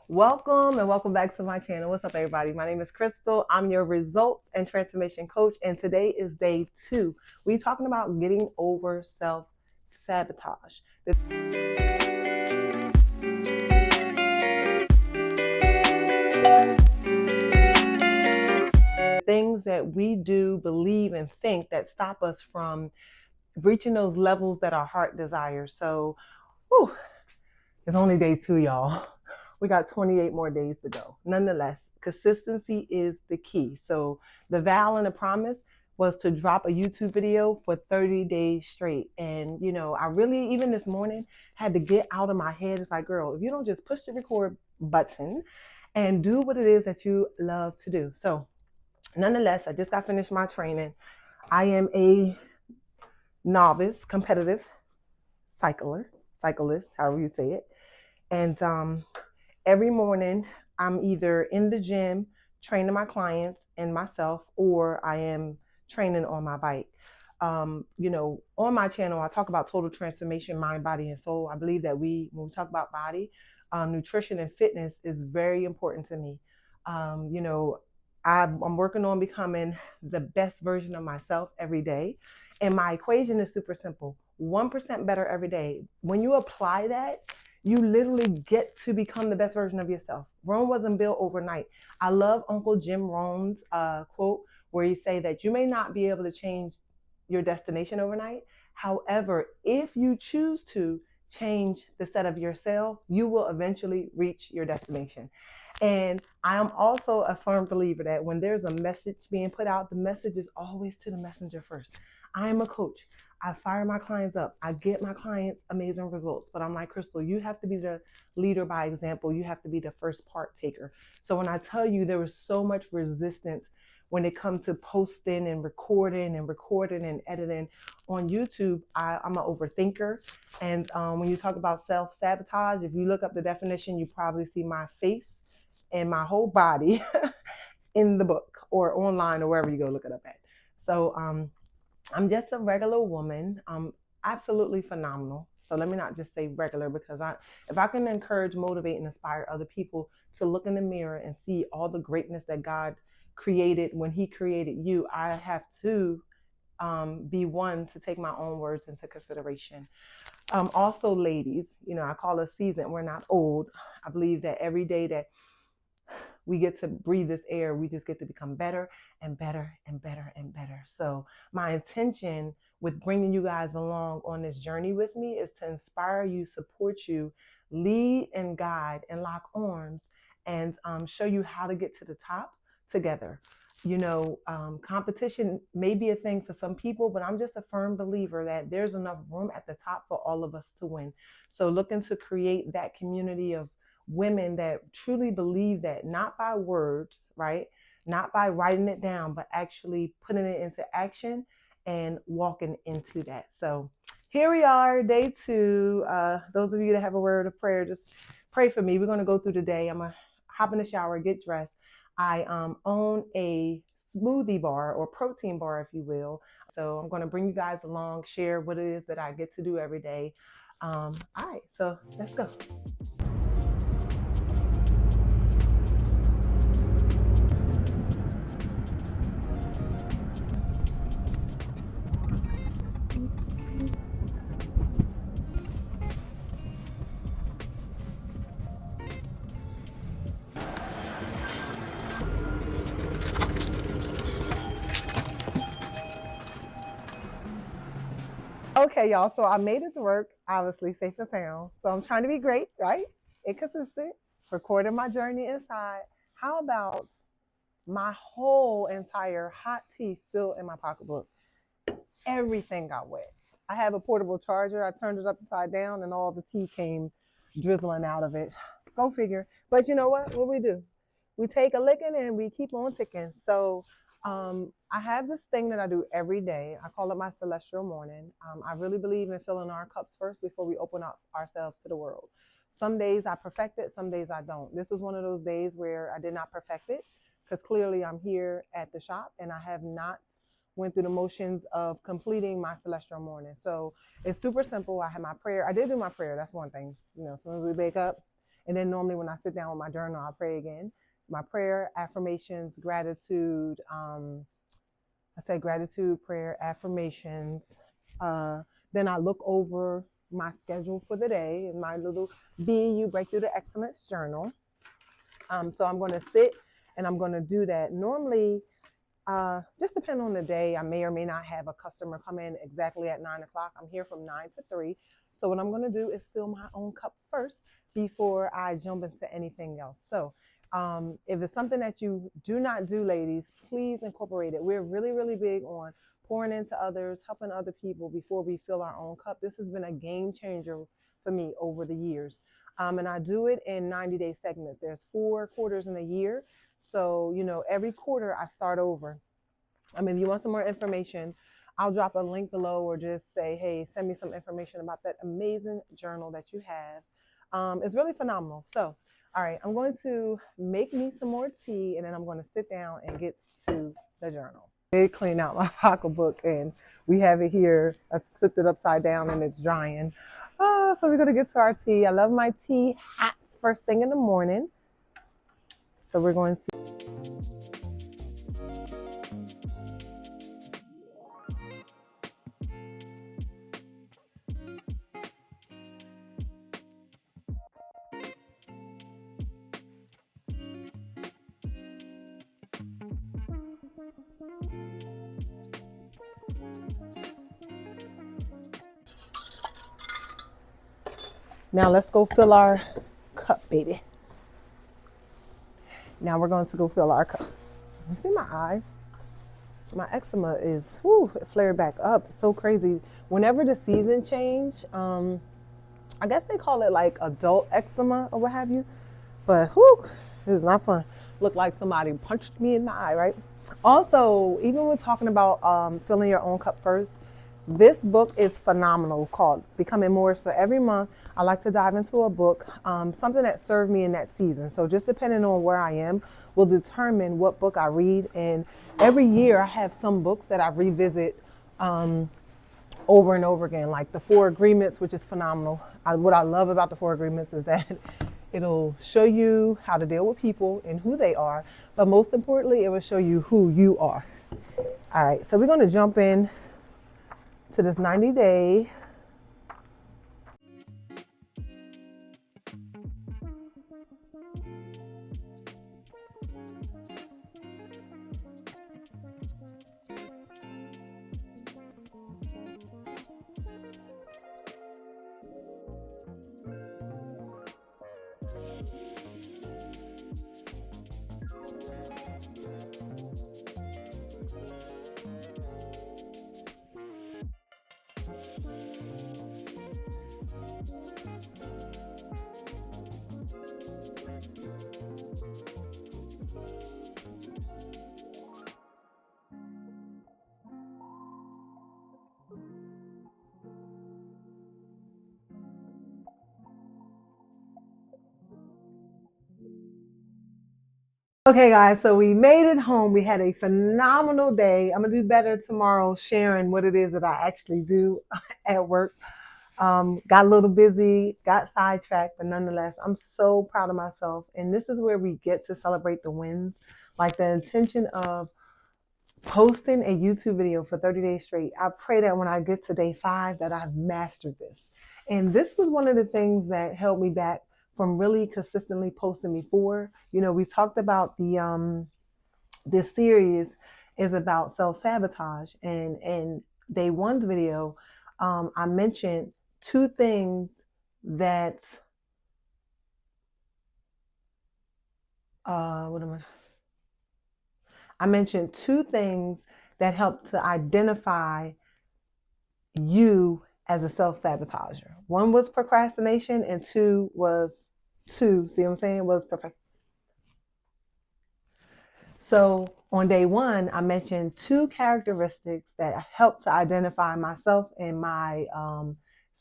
Welcome and welcome back to my channel. What's up, everybody? My name is Crystal. I'm your results and transformation coach, and today is day 2. We're talking about getting over self-sabotage. Things that we do, believe, and think that stop us from reaching those levels that our heart desires. So, it's only day 2, y'all. We got 28 more days to go. Nonetheless, consistency is the key. So the vow and the promise was to drop a YouTube video for 30 days straight. And, I really, even this morning, had to get out of my head. It's like, girl, if you don't just push the record button and do what it is that you love to do. So nonetheless, I just got finished my training. I am a novice, competitive cyclist, however you say it. And every morning, I'm either in the gym training my clients and myself, or I am training on my bike. On my channel, I talk about total transformation, mind, body, and soul. I believe that when we talk about body, nutrition and fitness is very important to me. I'm working on becoming the best version of myself every day. And my equation is super simple. 1% better every day. When you apply that, you literally get to become the best version of yourself. Rome wasn't built overnight. I love Uncle Jim Rohn's quote where he say that you may not be able to change your destination overnight. However, if you choose to change the set of your sail, you will eventually reach your destination. And I am also a firm believer that when there's a message being put out, the message is always to the messenger first. I am a coach. I fire my clients up. I get my clients amazing results. But I'm like, Crystal, you have to be the leader by example. You have to be the first part taker. So when I tell you there was so much resistance when it comes to posting and recording and editing on YouTube, I'm an overthinker. And when you talk about self-sabotage, if you look up the definition, you probably see my face and my whole body in the book or online or wherever you go look it up at. So I'm just a regular woman. I'm absolutely phenomenal. So let me not just say regular, because if I can encourage, motivate, and inspire other people to look in the mirror and see all the greatness that God created when He created you, I have to be one to take my own words into consideration. Also, ladies, I call us seasoned. We're not old. I believe that every day that we get to breathe this air, we just get to become better and better and better and better. So my intention with bringing you guys along on this journey with me is to inspire you, support you, lead and guide and lock arms, and show you how to get to the top together. Competition may be a thing for some people, but I'm just a firm believer that there's enough room at the top for all of us to win. So looking to create that community of women that truly believe that, not by words, right? Not by writing it down, but actually putting it into action and walking into that. So here we are, day 2. Those of you that have a word of prayer, just pray for me. We're going to go through the day. I'm going to hop in the shower, get dressed. I own a smoothie bar or protein bar, if you will. So I'm going to bring you guys along, share what it is that I get to do every day. All right, so let's go. Okay, y'all. So I made it to work, obviously safe and sound. So I'm trying to be great, right? And consistent, recording my journey inside. How about my whole entire hot tea spilled in my pocketbook? Everything got wet. I have a portable charger. I turned it upside down and all the tea came drizzling out of it. Go figure. But you know what? What we do? We take a licking and we keep on ticking. So I have this thing that I do every day. I call it my celestial morning. I really believe in filling our cups first before we open up ourselves to the world. Some days I perfect it, some days I don't. This was one of those days where I did not perfect it, because clearly I'm here at the shop and I have not went through the motions of completing my celestial morning. So it's super simple. I had my prayer. I did do my prayer. That's one thing. So when we wake up, And then normally when I sit down with my journal, I pray again. My prayer, affirmations, gratitude. I say gratitude, prayer, affirmations. Then I look over my schedule for the day in my little BU Breakthrough to Excellence journal. So I'm going to sit and I'm going to do that. Normally, just depend on the day. I may or may not have a customer come in exactly at 9 o'clock. I'm here from 9 to 3. So what I'm going to do is fill my own cup first before I jump into anything else. So if it's something that you do not do, ladies, please incorporate it. We're really, really big on pouring into others, helping other people before we fill our own cup. This has been a game changer for me over the years. And I do it in 90-day segments. There's 4 quarters in a year. So, you know, every quarter I start over. If you want some more information, I'll drop a link below or just say, hey, send me some information about that amazing journal that you have. It's really phenomenal. So, all right, I'm going to make me some more tea and then I'm going to sit down and get to the journal. I did clean out my pocketbook and we have it here. I flipped it upside down and it's drying. So we're going to get to our tea. I love my tea hats first thing in the morning. So we're going to. Now let's go fill our cup, baby. Now we're going to go fill our cup. You see my eye? My eczema is, it flared back up. It's so crazy. Whenever the season change, I guess they call it like adult eczema or what have you. But this is not fun. Looked like somebody punched me in the eye, right? Also, even when talking about filling your own cup first, this book is phenomenal called Becoming More. So every month I like to dive into a book, something that served me in that season. So just depending on where I am will determine what book I read. And every year I have some books that I revisit over and over again, like the 4 Agreements, which is phenomenal. What I love about the 4 Agreements is that it'll show you how to deal with people and who they are. But most importantly, it will show you who you are. All right, so we're going to jump in to this 90-day. Okay, guys, so we made it home. We had a phenomenal day. I'm going to do better tomorrow sharing what it is that I actually do at work. Got a little busy, got sidetracked, but nonetheless, I'm so proud of myself. And this is where we get to celebrate the wins, like the intention of posting a YouTube video for 30 days straight. I pray that when I get to day 5 that I've mastered this. And this was one of the things that held me back from really consistently posting before. You know, we talked about this series is about self-sabotage, and day 1's video, I mentioned 2 things that I mentioned 2 things that help to identify you as a self-sabotager. 1 was procrastination and 2 was see what I'm saying, was perfect. So on day 1, I mentioned 2 characteristics that help to identify myself and my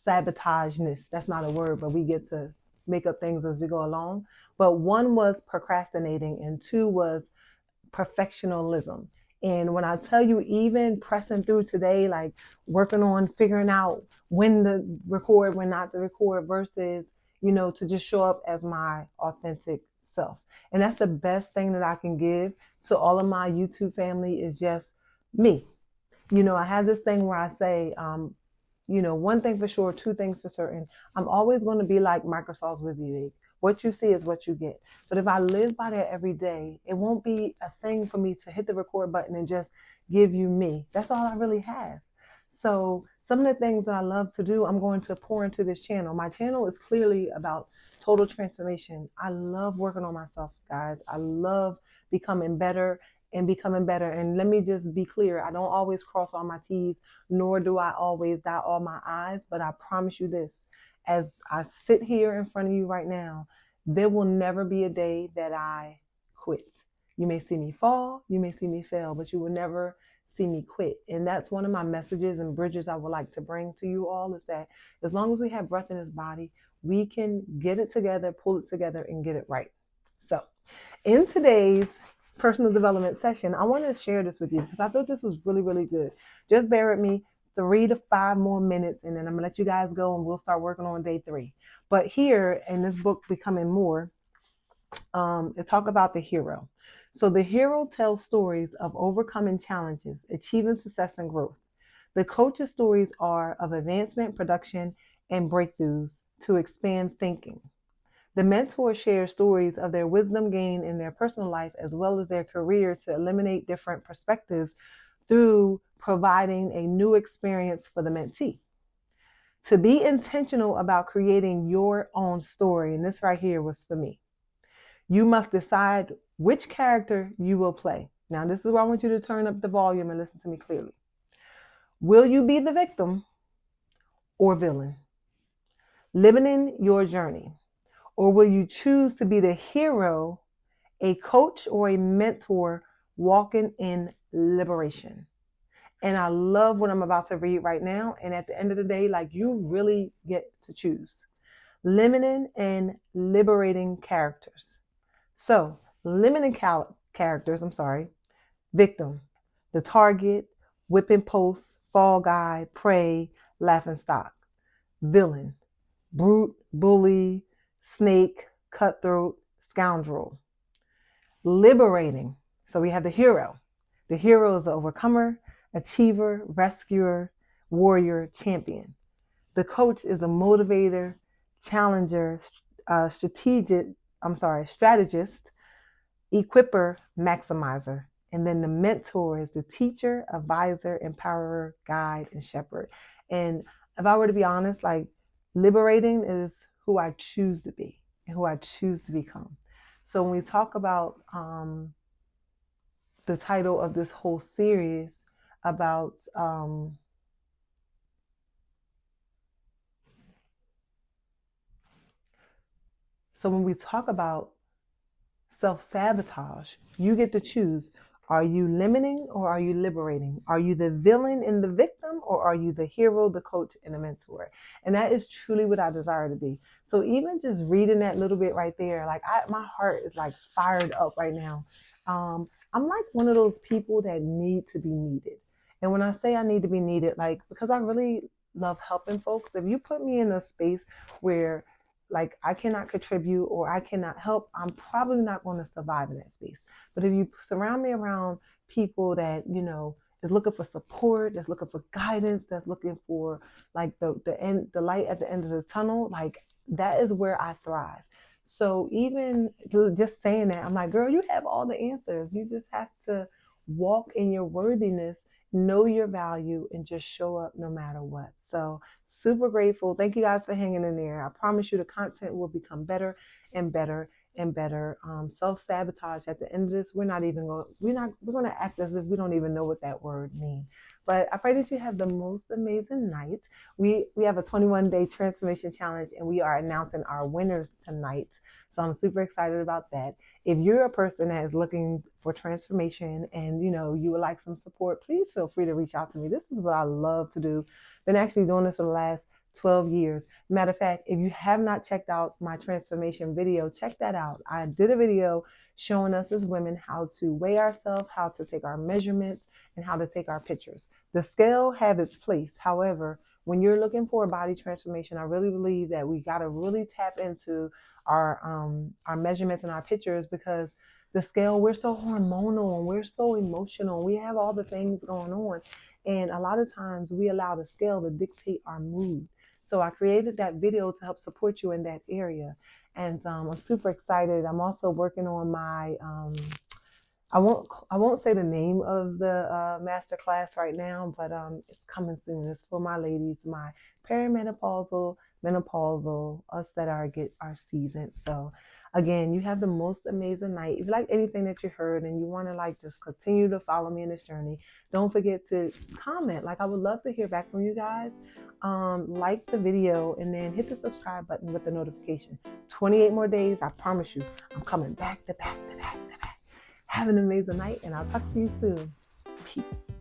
sabotageness. That's not a word, but we get to make up things as we go along. But 1 was procrastinating and 2 was perfectionism. And when I tell you, even pressing through today, like working on figuring out when to record, when not to record, versus, to just show up as my authentic self. And that's the best thing that I can give to all of my YouTube family is just me. I have this thing where I say, one thing for sure, two things for certain. I'm always going to be like Microsoft's WYSIWYG. What you see is what you get. But if I live by that every day, it won't be a thing for me to hit the record button and just give you me. That's all I really have. So some of the things that I love to do, I'm going to pour into this channel. My channel is clearly about total transformation. I love working on myself, guys. I love becoming better and becoming better. And let me just be clear. I don't always cross all my T's, nor do I always dot all my I's. But I promise you this, as I sit here in front of you right now, there will never be a day that I quit. You may see me fall, you may see me fail, but you will never see me quit. And that's one of my messages and bridges I would like to bring to you all, is that as long as we have breath in this body, we can get it together, pull it together, and get it right. So in today's personal development session, I want to share this with you because I thought this was really, really good. Just bear with me 3 to 5 more minutes, and then I'm gonna let you guys go and we'll start working on day 3. But here in this book, Becoming More, it talk about the hero. So the hero tells stories of overcoming challenges, achieving success and growth. The coach's stories are of advancement, production, and breakthroughs to expand thinking. The mentor shares stories of their wisdom gained in their personal life as well as their career to eliminate different perspectives through providing a new experience for the mentee. To be intentional about creating your own story, and this right here was for me, you must decide which character you will play. Now, this is where I want you to turn up the volume and listen to me clearly. Will you be the victim or villain, living in your journey? Or will you choose to be the hero, a coach or a mentor walking in liberation? And I love what I'm about to read right now. And at the end of the day, you really get to choose. Limiting and liberating characters. So, limiting characters, victim, the target, whipping post, fall guy, prey, laughing stock. Villain, brute, bully, snake, cutthroat, scoundrel. Liberating. So we have the hero. The hero is an overcomer, achiever, rescuer, warrior, champion. The coach is a motivator, challenger, strategist, equiper, maximizer. And then the mentor is the teacher, advisor, empowerer, guide, and shepherd. And if I were to be honest, liberating is who I choose to be and who I choose to become. So when we talk about the title of this whole series about so when we talk about self-sabotage, you get to choose. Are you limiting or are you liberating? Are you the villain and the victim, or are you the hero, the coach, and the mentor? And that is truly what I desire to be. So even just reading that little bit right there, my heart is fired up right now. I'm like one of those people that need to be needed. And when I say I need to be needed, because I really love helping folks, if you put me in a space where I cannot contribute or I cannot help, I'm probably not going to survive in that space. But if you surround me around people that, is looking for support, that's looking for guidance, that's looking for the light at the end of the tunnel, that is where I thrive. So even just saying that, I'm like, girl, you have all the answers. You just have to walk in your worthiness, know your value, and just show up no matter what. So super grateful. Thank you guys for hanging in there. I promise you the content will become better and better and better. Self-sabotage, at the end of this, we're going to act as if we don't even know what that word means. But I pray that you have the most amazing night. We have a 21-day transformation challenge, and we are announcing our winners tonight. So I'm super excited about that. If you're a person that is looking for transformation and you would like some support, please feel free to reach out to me. This is what I love to do. Been actually doing this for the last 12 years. Matter of fact, if you have not checked out my transformation video, check that out. I did a video showing us as women how to weigh ourselves, how to take our measurements, and how to take our pictures. The scale have its place. However, when you're looking for a body transformation, I really believe that we got to really tap into our measurements and our pictures, because the scale, we're so hormonal and we're so emotional. We have all the things going on. And a lot of times we allow the scale to dictate our mood. So I created that video to help support you in that area. And I'm super excited. I'm also working on my, I won't say the name of the master class right now, but it's coming soon. It's for my ladies, my perimenopausal, menopausal, us that are seasoned. So again, you have the most amazing night. If you like anything that you heard and you want to like just continue to follow me in this journey, don't forget to comment. Like, I would love to hear back from you guys. Like the video and then hit the subscribe button with the notification. 28 more days, I promise you, I'm coming back to back to back to back. Have an amazing night, and I'll talk to you soon. Peace.